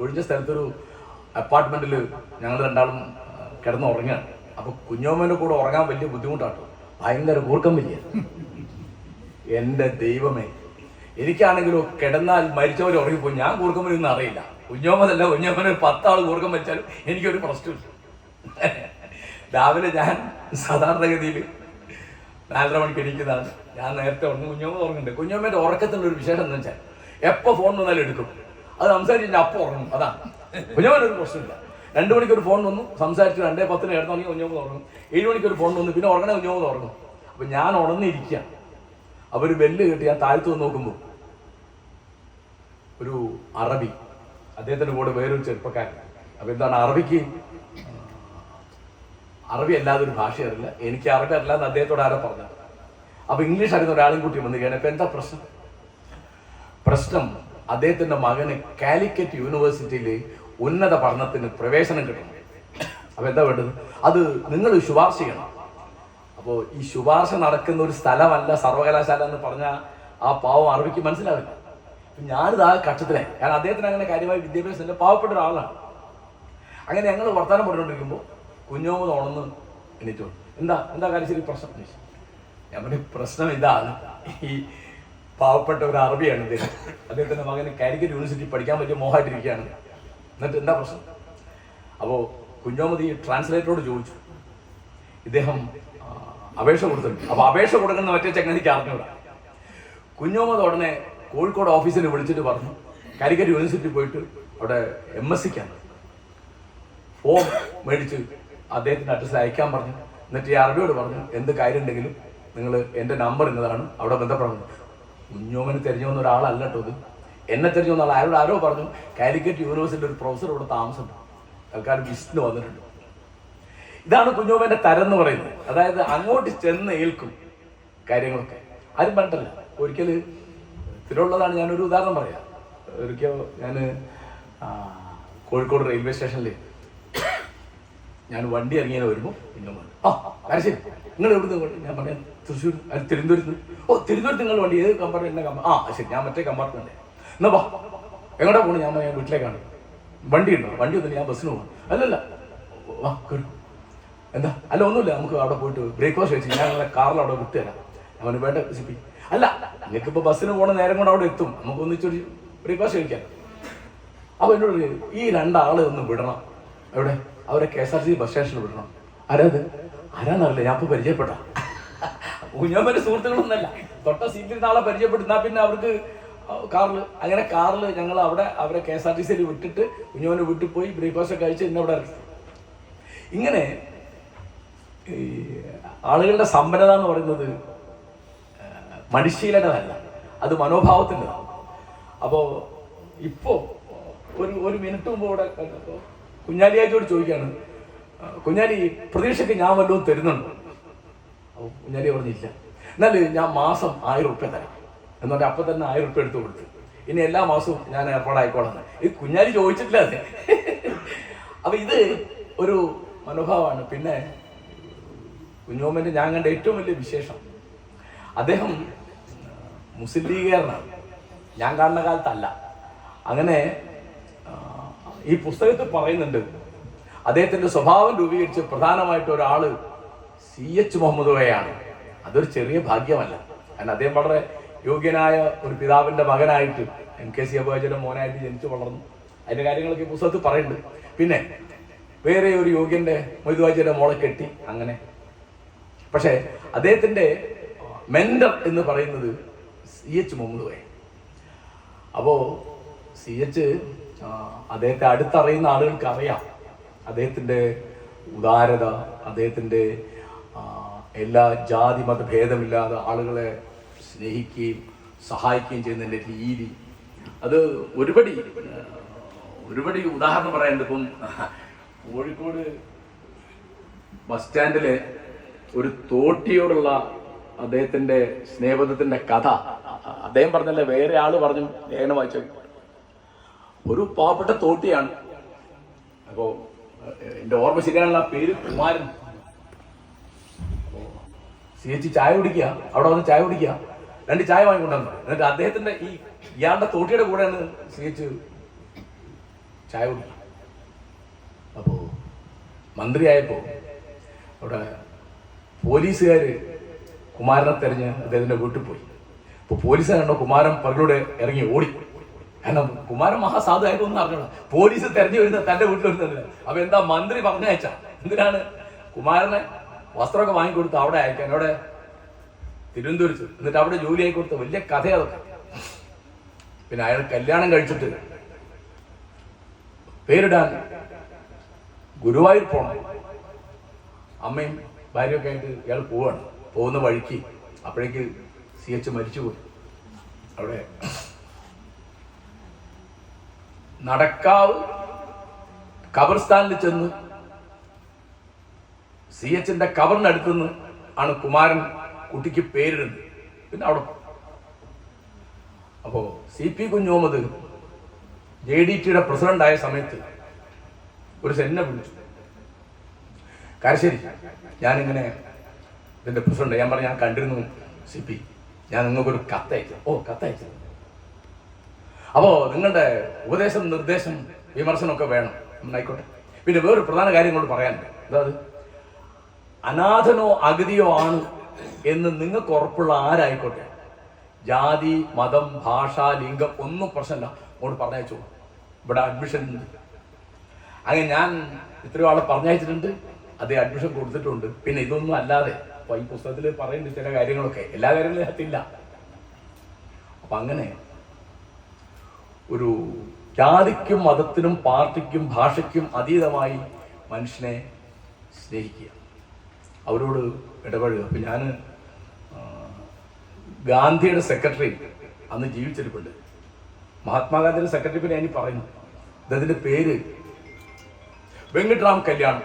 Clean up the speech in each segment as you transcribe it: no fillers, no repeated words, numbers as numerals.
ഒഴിഞ്ഞ സ്ഥലത്തൊരു അപ്പാർട്ട്മെന്റിൽ ഞങ്ങൾ രണ്ടാളും കിടന്ന് ഉറങ്ങുകയാണ്. അപ്പൊ കുഞ്ഞോമ്മേന്റെ കൂടെ ഉറങ്ങാൻ വലിയ ബുദ്ധിമുട്ടാട്ടോ, ഭയങ്കര കൂർക്കം വലിയ. എന്റെ ദൈവമേ, എനിക്കാണെങ്കിലോ കിടന്നാൽ മരിച്ചവർ ഉറങ്ങിപ്പോയി, ഞാൻ കൂർക്കം വരുമെന്ന് അറിയില്ല. കുഞ്ഞോമ്മതല്ല, കുഞ്ഞോമ്മന് 10 ആൾ കൂർക്കം വെച്ചാലും എനിക്കൊരു പ്രശ്നമില്ല. രാവിലെ ഞാൻ സാധാരണഗതിയിൽ 4:30 മണിക്ക് എണീക്കുന്നതാണ്. ഞാൻ നേരത്തെ ഉറങ്ങും, കുഞ്ഞോമ്മ ഉറങ്ങുന്നുണ്ട്. കുഞ്ഞോമ്മേന്റെ ഉറക്കത്തിൻ്റെ ഒരു വിശേഷം എന്ന് വെച്ചാൽ എപ്പോൾ ഫോൺ വന്നാലും എടുക്കും, അത് സംസാരിച്ച് അപ്പോൾ ഉറങ്ങും. അതാണ് കുഞ്ഞോമ്മേനൊരു പ്രശ്നമില്ല. 2 മണിക്ക് ഒരു ഫോൺ വന്നു, സംസാരിച്ച് 2:10 കിടന്നുറങ്ങി കുഞ്ഞോമ്മ ഉറങ്ങും. 7 മണിക്ക് ഒരു ഫോൺ വന്നു, പിന്നെ ഉറങ്ങണേ കുഞ്ഞോമ്മ ഉറങ്ങും. അപ്പം ഞാൻ ഉണർന്നിരിക്കുക, അവർ ബെല്ല് കിട്ടി. ഞാൻ താഴ്ത്തു വന്ന് നോക്കുമ്പോൾ ഒരു അറബി, അദ്ദേഹത്തിൻ്റെ കൂടെ വേറൊരു ചെറുപ്പക്കാരൻ. അപ്പം എന്താണ്, അറബി അല്ലാതെ ഒരു ഭാഷ അറിയില്ല. എനിക്ക് അറബി അല്ലാതെ അദ്ദേഹത്തോട് ആരോ പറഞ്ഞത്. അപ്പൊ ഇംഗ്ലീഷ് അറിയുന്ന ഒരാളും കൂട്ടി വന്ന് കേട്ടോ. ഇപ്പൊ എന്താ പ്രശ്നം? അദ്ദേഹത്തിന്റെ മകന് കാലിക്കറ്റ് യൂണിവേഴ്സിറ്റിയിൽ ഉന്നത പഠനത്തിന് പ്രവേശനം കിട്ടണം. അപ്പൊ എന്താ വേണ്ടത്? അത് നിങ്ങൾ ശുപാർശ ചെയ്യണം. അപ്പോൾ ഈ ശുപാർശ നടക്കുന്ന ഒരു സ്ഥലമല്ല സർവകലാശാല എന്ന് പറഞ്ഞാൽ ആ പാവം അറബിക്ക് മനസ്സിലാവില്ല. ഞാനിത് ആ കക്ഷത്തിലായി. കാരണം അദ്ദേഹത്തിന് അങ്ങനെ കാര്യമായ വിദ്യാഭ്യാസത്തിന്റെ പാവപ്പെട്ട ഒരാളാണ്. അങ്ങനെ ഞങ്ങൾ വർത്തമാനം പറഞ്ഞുകൊണ്ടിരിക്കുമ്പോൾ കുഞ്ഞോമത് ഉണർന്ന് എണീറ്റു. എന്താ കാര്യം, ശരി പ്രശ്നം? ഞാൻ പറഞ്ഞു, പ്രശ്നം ഇതാണ്, ഈ പാവപ്പെട്ട ഒരു അറബിയാണ് ഇദ്ദേഹം. അദ്ദേഹത്തിന്റെ മകന് കാലിക്കറ്റ് യൂണിവേഴ്സിറ്റി പഠിക്കാൻ പറ്റിയ മോഹമായിട്ടിരിക്കുകയാണ്. എന്നിട്ട് എന്താ പ്രശ്നം? അപ്പോൾ കുഞ്ഞോമത് ഈ ട്രാൻസ്ലേറ്ററോട് ചോദിച്ചു. ഇദ്ദേഹം അപേക്ഷ കൊടുത്തിട്ടുണ്ട്. അപ്പൊ അപേക്ഷ കൊടുക്കുന്ന മറ്റേ ചങ്ങനിക്ക് അറിഞ്ഞൂടാ. കുഞ്ഞോമത് ഉടനെ കോഴിക്കോട് ഓഫീസിൽ വിളിച്ചിട്ട് പറഞ്ഞു, കാലിക്കറ്റ് യൂണിവേഴ്സിറ്റി പോയിട്ട് അവിടെ MSc-ക്കാണ് ഫോം മേടിച്ച് അദ്ദേഹത്തിന്റെ അഡ്രസ്സിൽ അയക്കാൻ പറഞ്ഞു. എന്നിട്ട് ഈ അറബിയോട് പറഞ്ഞു, എന്ത് കാര്യം ഉണ്ടെങ്കിലും നിങ്ങൾ എൻ്റെ നമ്പർ ഇന്നതാണ്, അവിടെ ബന്ധപ്പെടുന്നത്. കുഞ്ഞോമന് തിരഞ്ഞു വന്ന ഒരാളല്ല കേട്ടോ ഇത്, എന്നെ തിരഞ്ഞു വന്ന ആൾ. ആരോ പറഞ്ഞു കാലിക്കറ്റ് യൂണിവേഴ്സിറ്റി ഒരു പ്രൊഫസർ ഇവിടെ താമസമുണ്ട്, തൽക്കാലം വിസിറ്റിന് വന്നിട്ടുണ്ട്. ഇതാണ് കുഞ്ഞോമന്റെ തരം എന്ന് പറയുന്നത്. അതായത് അങ്ങോട്ട് ചെന്ന് ഏൽക്കും കാര്യങ്ങളൊക്കെ. ആരും പറഞ്ഞിട്ടില്ല. ഒരിക്കൽ സ്ഥിരമുള്ളതാണ്. ഞാനൊരു ഉദാഹരണം പറയാം. ഒരിക്കൽ ഞാൻ കോഴിക്കോട് റെയിൽവേ സ്റ്റേഷനിൽ ഞാൻ വണ്ടി ഇറങ്ങിയാൽ വരുമ്പോൾ കുഞ്ഞോമ, ശരി നിങ്ങൾ എവിടുന്ന്? ഞാൻ പറയാം തൃശ്ശൂർ, തിരുവനന്തപുരത്ത്. തിരുവനന്തപുരത്ത് നിങ്ങൾ വണ്ടി ഏത് കമ്പാർട്ട്മെന്റ്? എന്നെ ശരി, ഞാൻ മറ്റേ കമ്പാർട്ട്മെന്റ്. എന്നാ വാ, എങ്ങോട്ടാ പോകണം? ഞാൻ വീട്ടിലേക്കാണ്. വണ്ടി ഉണ്ടോ? വണ്ടി ഒന്നുമില്ല, ഞാൻ ബസ്സിന് പോകും. അല്ലല്ല, വാ കയറും. എന്താ? അല്ല ഒന്നുമില്ല, നമുക്ക് അവിടെ പോയിട്ട് ബ്രേക്ക്ഫാസ്റ്റ് കഴിച്ചു ഞാൻ നിങ്ങളെ കാറിൽ അവിടെ വിട്ടുതരാം. അവന് വേണ്ട റെസിപ്പി. അല്ല, നിങ്ങൾക്കിപ്പോൾ ബസ്സിന് പോകണ നേരം കൊണ്ട് അവിടെ എത്തും, നമുക്ക് ഒന്നിച്ചൊരു ബ്രേക്ക്ഫാസ്റ്റ് കഴിക്കാം. അപ്പോൾ എന്നോട് ഈ 2 ആളെ ഒന്ന് വിടണം. എവിടെ? അവരെ KSRTC ബസ് സ്റ്റേഷനിൽ വിടണം. ആരാന്നറിയില്ല, ഞാൻ ഇപ്പോൾ പരിചയപ്പെട്ട കുഞ്ഞോമ്മന്റെ സുഹൃത്തുക്കളൊന്നല്ല. തൊട്ട സീറ്റിൽ നാളെ പരിചയപ്പെടുത്താ പിന്നെ അവർക്ക് കാറിൽ ഞങ്ങൾ അവിടെ അവരെ KSRTC-യിൽ വിട്ടിട്ട് കുഞ്ഞോമ്മനെ വീട്ടിൽ പോയി ബ്രേക്ക്ഫാസ്റ്റ് ഒക്കെ കഴിച്ച് ഇന്നവിടെ ഇറങ്ങി. ഇങ്ങനെ ഈ ആളുകളുടെ സമ്പന്നത എന്ന് പറയുന്നത് മനുഷ്യീലനല്ല, അത് മനോഭാവത്തിൻ്റെതാണ്. അപ്പോൾ ഇപ്പോൾ ഒരു മിനിറ്റ് മുമ്പ് ഇവിടെ കുഞ്ഞാലിയാച്ചോട് ചോദിക്കുകയാണ്, കുഞ്ഞാലി പ്രതീക്ഷയ്ക്ക് ഞാൻ വല്ലതും തരുന്നുണ്ടോ? അപ്പോൾ കുഞ്ഞാലി പറഞ്ഞില്ല. എന്നാൽ ഞാൻ മാസം 1000 റുപ്യ തരാം എന്ന് പറഞ്ഞാൽ അപ്പം തന്നെ 1000 റുപ്യ എടുത്തു കൊടുത്തു. ഇനി എല്ലാ മാസവും ഞാൻ ഏർപ്പാടായിക്കോളാം. ഇത് കുഞ്ഞാലി ചോദിച്ചിട്ടില്ല അത്. അപ്പം ഇത് ഒരു മനോഭാവമാണ്. പിന്നെ കുഞ്ഞോമ്മൻ്റെ ഞാൻ കണ്ട ഏറ്റവും വലിയ വിശേഷം, അദ്ദേഹം മുസ്ലിം ലീഗുകാരനാണ്. ഞാൻ കാണുന്ന കാലത്തല്ല. അങ്ങനെ ഈ പുസ്തകത്തിൽ പറയുന്നുണ്ട്, അദ്ദേഹത്തിന്റെ സ്വഭാവം രൂപീകരിച്ച് പ്രധാനമായിട്ട് ഒരാൾ CH മുഹമ്മദ് കോയയാണ്. അതൊരു ചെറിയ ഭാഗ്യമല്ല. കാരണം അദ്ദേഹം വളരെ യോഗ്യനായ ഒരു പിതാവിന്റെ മകനായിട്ട് MKC അബുഹാജിയുടെ മോനായിട്ട് ജനിച്ചു വളർന്നു. അതിന്റെ കാര്യങ്ങളൊക്കെ പുസ്തകത്തിൽ പറയുന്നുണ്ട്. പിന്നെ വേറെ ഒരു യോഗ്യന്റെ മൊയ്തുഹാജിയുടെ മോളെ കെട്ടി. അങ്ങനെ പക്ഷേ അദ്ദേഹത്തിന്റെ മെന്റർ എന്ന് പറയുന്നത് CH മുഹമ്മദ് കോയ. അപ്പോൾ CH അദ്ദേഹത്തെ അടുത്തറിയുന്ന ആളുകൾക്ക് അറിയാം അദ്ദേഹത്തിൻ്റെ ഉദാരത, അദ്ദേഹത്തിൻ്റെ എല്ലാ ജാതി മത ഭേദമില്ലാതെ ആളുകളെ സ്നേഹിക്കുകയും സഹായിക്കുകയും ചെയ്യുന്നതിൻ്റെ രീതി, അത് ഒരുപടി ഉദാഹരണം പറയാനുണ്ട്. ഇപ്പം കോഴിക്കോട് ബസ് സ്റ്റാൻഡിലെ ഒരു തോട്ടിയോടുള്ള അദ്ദേഹത്തിൻ്റെ സ്നേഹബന്ധത്തിൻ്റെ കഥ അദ്ദേഹം പറഞ്ഞല്ലേ, വേറെ ആള് പറഞ്ഞു, ലേഖനം വായിച്ചു. ഒരു പാവപ്പെട്ട തോട്ടിയാണ്. അപ്പോൾ എൻ്റെ ഓർമ്മ ശരിയാണല്ലോ, ആ പേര് കുമാരൻ. CH ചായ കുടിക്കുക, അവിടെ വന്ന് ചായ കുടിക്കുക, 2 ചായ വാങ്ങിക്കൊണ്ടുവന്നു. എന്നിട്ട് അദ്ദേഹത്തിന്റെ ഇയാളുടെ തോട്ടിയുടെ കൂടെയാണ് CH ചായ കുടിക്കും. അപ്പോൾ മന്ത്രിയായപ്പോൾ അവിടെ പോലീസുകാർ കുമാരനെ തെരഞ്ഞ് അദ്ദേഹത്തിൻ്റെ വീട്ടിൽ പോയി. അപ്പോൾ പോലീസ് കണ്ടോ കുമാരൻ പുറകിലൂടെ ഇറങ്ങി ഓടി. കാരണം കുമാരൻ മഹാസാധുവായിട്ടൊന്നും അറിഞ്ഞോളാം, പോലീസ് തെരഞ്ഞു വരുന്നത് തൻ്റെ വീട്ടിൽ വരുന്നില്ല. അപ്പോൾ എന്താ മന്ത്രി പറഞ്ഞയച്ച എന്തിനാണ് കുമാരനെ വസ്ത്രമൊക്കെ വാങ്ങിക്കൊടുത്ത് അവിടെ അയക്കാൻ, അവിടെ തിരുവനന്തപുരത്ത്, എന്നിട്ട് അവിടെ ജോലി ആയി കൊടുത്ത വലിയ കഥയതൊക്കെ. പിന്നെ അയാൾ കല്യാണം കഴിച്ചിട്ട് പേരിടാൻ ഗുരുവായൂർ പോകണം. അമ്മയും ഭാര്യയൊക്കെ ആയിട്ട് ഇയാൾ പോവാണ്. പോകുന്ന വഴിക്ക് അപ്പോഴേക്ക് CH മരിച്ചുപോയി. അവിടെ നടക്കാവ് ഖബർസ്ഥാനിൽ ചെന്ന് CHന്റെ ഖബറിനടുത്തുനിന്ന് ആണ് കുമാരൻ കുട്ടിക്ക് പേരിടുന്നത്. പിന്നെ അവിടെ അപ്പോ CP കുഞ്ഞുമുഹമ്മദ് JDTയുടെ പ്രസിഡന്റായ സമയത്ത് ഒരു എന്നെ വിളിച്ചു, കാരശ്ശേരി ഞാനിങ്ങനെ ഇതിന്റെ പ്രസിഡന്റ്. ഞാൻ പറഞ്ഞു ഞാൻ കണ്ടിരുന്നു CP, ഞാൻ നിങ്ങൾക്കൊരു കത്തയച്ചു. ഓ കത്തയച്ചു. അപ്പോൾ നിങ്ങളുടെ ഉപദേശം നിർദ്ദേശം വിമർശനമൊക്കെ വേണം. ആയിക്കോട്ടെ. പിന്നെ വേറൊരു പ്രധാന കാര്യം കൊണ്ട് പറയാനുണ്ട്. അതായത് അനാഥനോ അഗതിയോ ആണ് എന്ന് നിങ്ങൾക്ക് ഉറപ്പുള്ള ആരായിക്കോട്ടെ, ജാതി മതം ഭാഷ ലിംഗം ഒന്നും പ്രശ്നമില്ല, അങ്ങോട്ട് പറഞ്ഞയച്ചു. ഇവിടെ അഡ്മിഷൻ ഉണ്ട്. അങ്ങനെ ഞാൻ ഇത്രയോ ആളെ പറഞ്ഞയച്ചിട്ടുണ്ട്, അതേ അഡ്മിഷൻ കൊടുത്തിട്ടുണ്ട്. പിന്നെ ഇതൊന്നും അല്ലാതെ അപ്പൊ ഈ പുസ്തകത്തിൽ പറയുന്നുണ്ട് ചില കാര്യങ്ങളൊക്കെ, എല്ലാ കാര്യങ്ങളും ഇതിനകത്തില്ല. അപ്പൊ അങ്ങനെ ഒരു ജാതിക്കും മതത്തിനും പാർട്ടിക്കും ഭാഷയ്ക്കും അതീതമായി മനുഷ്യനെ സ്നേഹിക്കുക, അവരോട് ഇടപഴകുക. അപ്പൊ ഞാൻ ഗാന്ധിയുടെ സെക്രട്ടറി അന്ന് ജീവിച്ചിരിപ്പുണ്ട്. മഹാത്മാഗാന്ധിയുടെ സെക്രട്ടറി പിന്നെ ഞാൻ പറയുന്നു, അദ്ദേഹത്തിന്റെ പേര് വെങ്കിട്ടറാം കല്യാണം.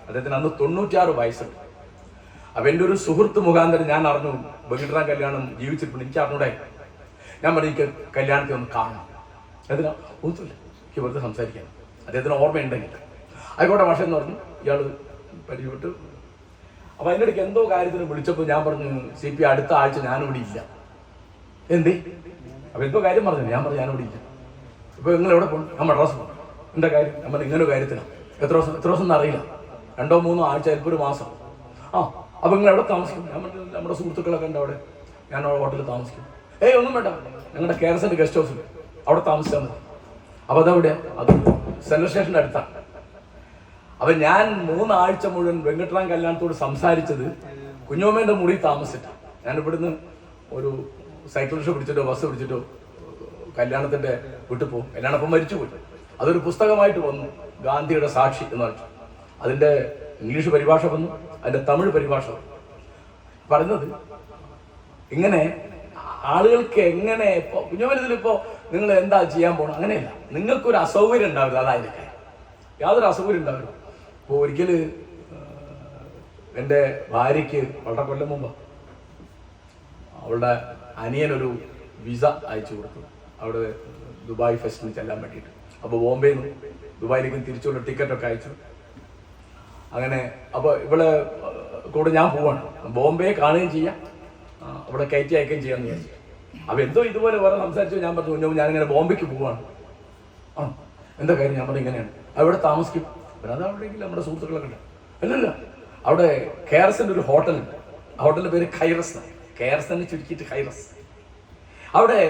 അദ്ദേഹത്തിന് അന്ന് 96 വയസ്സുണ്ട്. അപ്പൊ എൻ്റെ ഒരു സുഹൃത്ത് മുഖാന്തരം ഞാൻ അറിഞ്ഞു വെങ്കിട്ടറാം കല്യാണം ജീവിച്ചിരിപ്പുണ്ട്. എനിക്ക് അറിഞ്ഞൂടെ. ഞാൻ പറഞ്ഞു എനിക്ക് കല്യാണത്തെ ഒന്ന് കാണണം. അതിനാ ഒന്നുമില്ല, എനിക്ക് വെറുതെ സംസാരിക്കാൻ, അദ്ദേഹത്തിന് ഓർമ്മയുണ്ടെങ്കിൽ ആയിക്കോട്ടെ ഭാഷ എന്ന് പറഞ്ഞു. ഇയാൾ പരിചയപ്പെട്ടു. അപ്പൊ അതിൻ്റെ ഇടയ്ക്ക് എന്തോ കാര്യത്തിന് വിളിച്ചപ്പോൾ ഞാൻ പറഞ്ഞു CP അടുത്ത ആഴ്ച ഞാനിവിടെ ഇല്ല. എന്തേ? അപ്പൊ എന്തോ കാര്യം പറഞ്ഞു. ഞാൻ പറഞ്ഞു ഞാനിവിടെ ഇല്ല. ഇപ്പൊ നിങ്ങൾ എവിടെ പോകും? ഞാൻ മദ്രാസ് പോകും. എന്താ കാര്യം? നമ്മൾ ഇങ്ങനെ ഒരു കാര്യത്തിലാണ്. എത്ര ദിവസം എന്ന് അറിയില്ല, 2-3 ആഴ്ച, ചിലപ്പോൾ ഒരു മാസം. അപ്പൊ നിങ്ങൾ എവിടെ താമസിക്കും? നമ്മുടെ സുഹൃത്തുക്കളൊക്കെ ഉണ്ട് അവിടെ, ഞാൻ ഹോട്ടലിൽ താമസിക്കും. ഒന്നും വേണ്ട, ഞങ്ങളുടെ കേരളത്തിന്റെ ഗസ്റ്റ് ഹൗസിൽ അവിടെ താമസിച്ചാൽ മതി. അപ്പൊ അതെവിടെ? അത് സെൻട്രൽ സ്റ്റേഷന്റെ അടുത്താണ്. അപ്പൊ ഞാൻ 3 ആഴ്ച മുഴുവൻ വെങ്കട്ടറാം കല്യാണത്തോട് സംസാരിച്ചത് കുഞ്ഞോമ്മേന്റെ മുറി താമസിച്ചിട്ട്. ഞാൻ ഇവിടുന്ന് ഒരു സൈക്കിൾ റിക്ഷ പിടിച്ചിട്ടോ ബസ് പിടിച്ചിട്ടോ കല്യാണത്തിന്റെ വീട്ടിൽ പോകും. കല്യാണം മരിച്ചുപോയി. അതൊരു പുസ്തകമായിട്ട് വന്നു, ഗാന്ധിയുടെ സാക്ഷി എന്ന് പറഞ്ഞു. അതിന്റെ ഇംഗ്ലീഷ് പരിഭാഷ വന്നു, അതിന്റെ തമിഴ് പരിഭാഷ വന്നു. പറയുന്നത് ഇങ്ങനെ ആളുകൾക്ക് എങ്ങനെ ഇപ്പൊ കുഞ്ഞുമനത്തിൽ ഇപ്പോ നിങ്ങൾ എന്താ ചെയ്യാൻ പോകണം, അങ്ങനെയല്ല. നിങ്ങൾക്കൊരു അസൗകര്യം ഉണ്ടാവില്ല, അതായത് യാതൊരു അസൗകര്യം ഉണ്ടാവില്ല. ഇപ്പോൾ ഒരിക്കൽ എൻ്റെ ഭാര്യയ്ക്ക് വളരെ കൊല്ലം മുമ്പ് അവളുടെ അനിയനൊരു വിസ അയച്ചു കൊടുത്തു, അവിടെ ദുബായ് ഫെസ്റ്റിന് ചെല്ലാൻ വേണ്ടിയിട്ട്. അപ്പോൾ ബോംബെയിൽ നിന്ന് ദുബായിലേക്ക് തിരിച്ചുള്ള ടിക്കറ്റൊക്കെ അയച്ചു. അങ്ങനെ അപ്പോൾ ഇവിടെ കൂടെ ഞാൻ പോവാണ്, ബോംബെ കാണുകയും ചെയ്യാം, അവിടെ കയറ്റി അയക്കുകയും ചെയ്യാമെന്ന് വിചാരിച്ചു. അപ്പോൾ എന്തോ ഇതുപോലെ വേറെ സംസാരിച്ചു. ഞാൻ പറഞ്ഞു ഞാനിങ്ങനെ ബോംബെക്ക് പോവാണ്. എന്താ കാര്യം? ഞാൻ പറഞ്ഞു ഇങ്ങനെയാണ്. അവിടെ താമസിക്കും. പിന്നെ അത് അവിടെയെങ്കിലും നമ്മുടെ സുഹൃത്തുക്കളൊക്കെ ഉണ്ട്. അല്ലല്ല, അവിടെ കെയർസിൻ്റെ ഒരു ഹോട്ടലുണ്ട്. ആ ഹോട്ടലിൻ്റെ പേര് ഖൈറസ്. കെയർസ് തന്നെ ചുരുക്കിയിട്ട് ഖൈറസ്. അവിടെ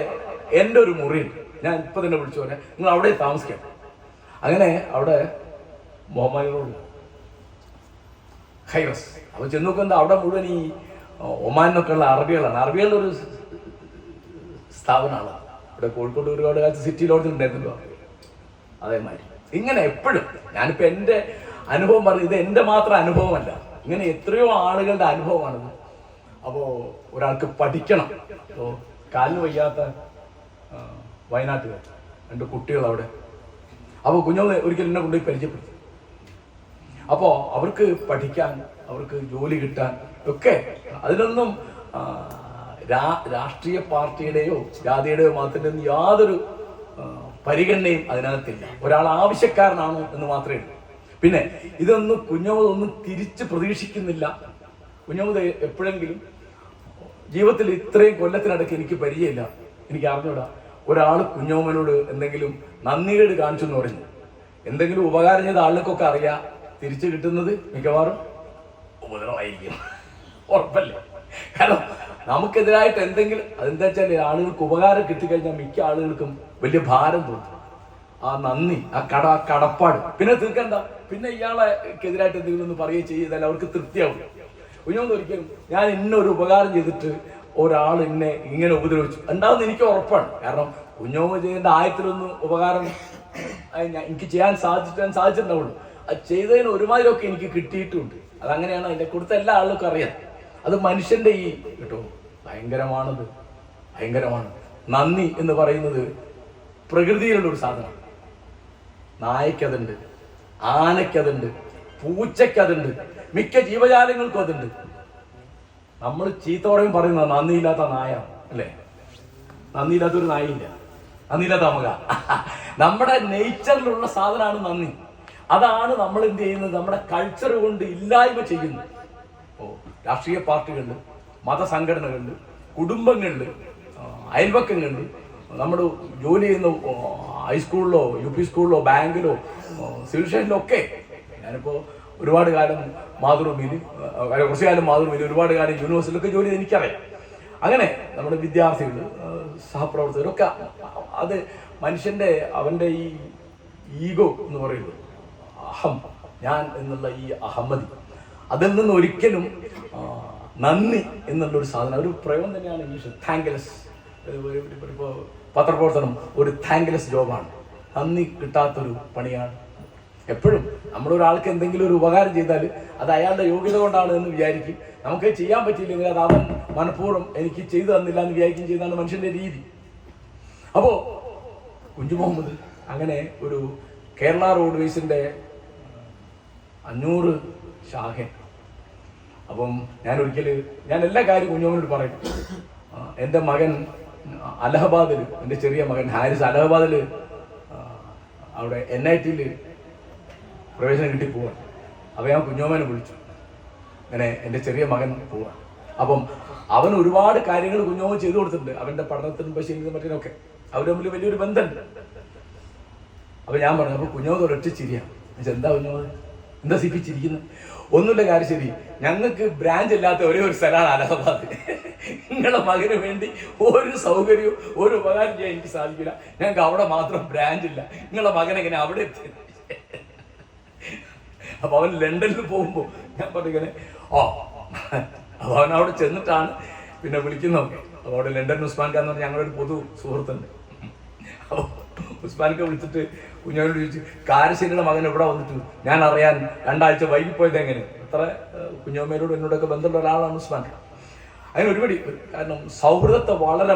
എൻ്റെ ഒരു മുറിയുണ്ട്. ഞാൻ ഇപ്പം തന്നെ വിളിച്ചു പോലെ നിങ്ങൾ അവിടെ താമസിക്കാം. അങ്ങനെ അവിടെ മുഹമ്മദിനോട് ഖൈറസ്. അപ്പോൾ ചെന്ന് നോക്കുന്നത് അവിടെ മുഴുവൻ ഈ ഒമാനിനൊക്കെ ഉള്ള അറബികളാണ്. അറബികളുടെ ഒരു സ്ഥാപനമാണ്. ഇവിടെ കോഴിക്കോട് ഒരുപാട് കാലത്ത് സിറ്റി ലോഡ്ജിൽ ഉണ്ടായിരുന്നല്ലോ അതേമാതിരി. ഇങ്ങനെ എപ്പോഴും ഞാനിപ്പോൾ എൻ്റെ അനുഭവം പറഞ്ഞു, ഇത് എൻ്റെ മാത്രം അനുഭവമല്ല, ഇങ്ങനെ എത്രയോ ആളുകളുടെ അനുഭവമാണിത്. അപ്പോൾ ഒരാൾക്ക് പഠിക്കണം. അപ്പോൾ കാലിന് വയ്യാത്ത വയനാട്ടുകാർ 2 കുട്ടികൾ അവിടെ. അപ്പോൾ കുഞ്ഞോളെ ഒരിക്കൽ എന്നെ കൊണ്ടുപോയി പരിചയപ്പെടുത്തി. അപ്പോൾ അവർക്ക് പഠിക്കാൻ, അവർക്ക് ജോലി കിട്ടാൻ ഒക്കെ അതിനൊന്നും രാഷ്ട്രീയ പാർട്ടിയുടെയോ ജാതിയുടെയോ മതത്തിൻ്റെ ഒന്നും യാതൊരു പരിഗണനയും അതിനകത്തില്ല. ഒരാൾ ആവശ്യക്കാരനാണോ എന്ന് മാത്രമേ ഉള്ളൂ. പിന്നെ ഇതൊന്നും കുഞ്ഞോമതൊന്നും തിരിച്ച് പ്രതീക്ഷിക്കുന്നില്ല. കുഞ്ഞോമത് എപ്പോഴെങ്കിലും ജീവിതത്തിൽ ഇത്രയും കൊല്ലത്തിനിടയ്ക്ക് എനിക്ക് പരിചയമില്ല, എനിക്ക് അറിഞ്ഞൂടാ ഒരാൾ കുഞ്ഞോമനോട് എന്തെങ്കിലും നന്ദികേട് കാണിച്ചു എന്ന് പറഞ്ഞു എന്തെങ്കിലും ഉപകാരം ചെയ്ത ആളുകൾക്കൊക്കെ അറിയാം തിരിച്ചു കിട്ടുന്നത് മിക്കവാറും ഉപദ്രവമായിരിക്കും. ഉറപ്പല്ലേ? കാരണം നമുക്കെതിരായിട്ട് എന്തെങ്കിലും അതെന്താ വെച്ചാൽ ആളുകൾക്ക് ഉപകാരം കിട്ടിക്കഴിഞ്ഞാൽ മിക്ക ആളുകൾക്കും വലിയ ഭാരം തോന്നും. ആ നന്ദി, ആ കടപ്പാട് പിന്നെ തീർക്കണ്ട. പിന്നെ ഇയാളെക്കെതിരായിട്ട് എന്തെങ്കിലും ഒന്ന് പറയുകയും ചെയ്താൽ അവർക്ക് തൃപ്തിയാവും. കുഞ്ഞോന്ന് ഒരിക്കലും ഞാൻ ഇന്നൊരു ഉപകാരം ചെയ്തിട്ട് ഒരാൾ എന്നെ ഇങ്ങനെ ഉപദ്രവിച്ചു ഉണ്ടാവുന്ന എനിക്ക് ഉറപ്പാണ്. കാരണം കുഞ്ഞോമ ചെയ്യേണ്ട ആയത്തിലൊന്നും ഉപകാരം എനിക്ക് ചെയ്യാൻ സാധിച്ചിട്ടുണ്ടാവുള്ളൂ. അത് ചെയ്തതിന് ഒരുമാതിരിയൊക്കെ എനിക്ക് കിട്ടിയിട്ടുണ്ട്. അതങ്ങനെയാണ്. അതിന്റെ കൊടുത്ത എല്ലാ ആളുകൾക്കും അറിയാം. അത് മനുഷ്യന്റെ ഈ കേട്ടോ ഭയങ്കരമാണത്, ഭയങ്കരമാണ്. നന്ദി എന്ന് പറയുന്നത് പ്രകൃതിയിലുള്ള ഒരു സാധനം. നായക്കതുണ്ട്, ആനയ്ക്കതുണ്ട്, പൂച്ചയ്ക്കതുണ്ട്, മിക്ക ജീവജാലങ്ങൾക്കും അതുണ്ട്. നമ്മൾ ചീത്തോടെയും പറയുന്നത് നന്ദിയില്ലാത്ത നായ അല്ലേ? നന്ദിയില്ലാത്തൊരു നായയില്ല, നന്ദിയില്ലാത്ത അമ്മക. നമ്മുടെ നേച്ചറിലുള്ള സാധനമാണ് നന്ദി. അതാണ് നമ്മൾ എന്ത് ചെയ്യുന്നത്? നമ്മുടെ കൾച്ചർ കൊണ്ട് ഇല്ലായ്മ ചെയ്യുന്നത്. രാഷ്ട്രീയ പാർട്ടികളിൽ, മതസംഘടനകളിൽ, കുടുംബങ്ങളിൽ, അയൽവക്കങ്ങളിൽ, നമ്മൾ ജോലി ചെയ്യുന്ന ഹൈസ്കൂളിലോ യു പി സ്കൂളിലോ ബാങ്കിലോ സിവിൽ സ്റ്റേഷനിലോ ഒക്കെ. ഞാനിപ്പോൾ ഒരുപാട് കാലം മാതൃഭൂമിയിൽ, കുറച്ചു കാലം മാതൃഭൂമിയിൽ, ഒരുപാട് കാലം യൂണിവേഴ്സിറ്റിയിലൊക്കെ ജോലി ചെയ്ത് എനിക്കറിയാം. അങ്ങനെ നമ്മുടെ വിദ്യാർത്ഥികൾ, സഹപ്രവർത്തകരൊക്കെ അത് മനുഷ്യൻ്റെ അവൻ്റെ ഈ ഈഗോ എന്ന് പറയുന്നത്, അഹം, ഞാൻ എന്നുള്ള ഈ അഹമ്മതി, അതിൽ നിന്ന് ഒരിക്കലും നന്ദി എന്നുള്ളൊരു സാധനം, ഒരു പ്രയോഗം തന്നെയാണ് ഇംഗ്ലീഷിൽ താങ്ക്ലെസ്. ഇപ്പോൾ പത്രപ്രവർത്തനം ഒരു താങ്ക്ലെസ് ജോബാണ്. നന്ദി കിട്ടാത്തൊരു പണിയാണ്. എപ്പോഴും നമ്മളൊരാൾക്ക് എന്തെങ്കിലും ഒരു ഉപകാരം ചെയ്താൽ അത് അയാളുടെ യോഗ്യത കൊണ്ടാണ് എന്ന് വിചാരിക്കും. നമുക്ക് ചെയ്യാൻ പറ്റിയില്ലെങ്കിൽ അത് അവൻ മനഃപൂർവ്വം എനിക്ക് ചെയ്തു തന്നില്ല എന്ന് വിചാരിക്കുകയും ചെയ്യുന്നതാണ് മനുഷ്യന്റെ രീതി. അപ്പോൾ കുഞ്ചു മുഹമ്മദ് അങ്ങനെ ഒരു കേരള റോഡ്വേസിന്റെ 500 ശാഖ. അപ്പം ഞാൻ എല്ലാ കാര്യവും കുഞ്ഞുമോനോട് പറയും. എൻ്റെ മകൻ അലഹബാദിൽ, എൻ്റെ ചെറിയ മകൻ ഹാരിസ് അലഹബാദിൽ അവിടെ NIT പ്രവേശനം കിട്ടി പോവാൻ. അപ്പോൾ ഞാൻ കുഞ്ഞോമനെ വിളിച്ചു, അങ്ങനെ എൻ്റെ ചെറിയ മകൻ പോവാൻ. അപ്പം അവൻ ഒരുപാട് കാര്യങ്ങൾ കുഞ്ഞോമൻ ചെയ്തു കൊടുത്തിട്ടുണ്ട്. അവൻ്റെ പഠനത്തിനും പരിശീലനത്തിനും മറ്റിനൊക്കെ അവർ തമ്മിൽ വലിയൊരു ബന്ധമുണ്ട്. അപ്പോൾ ഞാൻ പറഞ്ഞു, അപ്പോൾ കുഞ്ഞോമൻ ഒരൊറ്റ ചിരിയാണ്. എന്താ കുഞ്ഞോമൻ, എന്താ സിപ്പിച്ചിരിക്കുന്നത്? ഒന്നുമില്ല കാര്യം, ശരി, ഞങ്ങൾക്ക് ബ്രാഞ്ച് ഇല്ലാത്ത ഒരേ ഒരു സ്ഥലമാണ് അലഹബാദ്. നിങ്ങളുടെ മകന് വേണ്ടി ഒരു സൗകര്യവും ഒരു ഉപകാരം ചെയ്യാൻ എനിക്ക് സാധിക്കില്ല. ഞങ്ങൾക്ക് അവിടെ മാത്രം ബ്രാഞ്ച് ഇല്ല. നിങ്ങളുടെ മകൻ എങ്ങനെ അവിടെ എത്തി? അപ്പൊ അവൻ ലണ്ടനിൽ പോകുമ്പോൾ ഞാൻ പറഞ്ഞിങ്ങനെ അപ്പൊ അവൻ അവിടെ ചെന്നിട്ടാണ് പിന്നെ വിളിക്കുന്നതൊക്കെ. അപ്പൊ അവിടെ ലണ്ടൻ ഉസ്മാൻ ഖാൻ എന്ന് പറഞ്ഞാൽ ഞങ്ങളുടെ ഒരു പൊതു സുഹൃത്തുണ്ട്. അപ്പോൾ ഉസ്മാൻക്കെ വിളിച്ചിട്ട് കുഞ്ഞോനോട് ചോദിച്ചു, കാരശ്ശേരിയുടെ മകൻ ഇവിടെ വന്നിട്ട് ഞാൻ അറിയാൻ 2 ആഴ്ച വൈകിപ്പോയത് എങ്ങനെ? അത്ര കുഞ്ഞോമ്മയോട് എന്നോടൊക്കെ ബന്ധമുള്ള ഒരാളാണ് ഉസ്മാൻ. അങ്ങനെ ഒരുപടി, കാരണം സൗഹൃദത്തെ വളരെ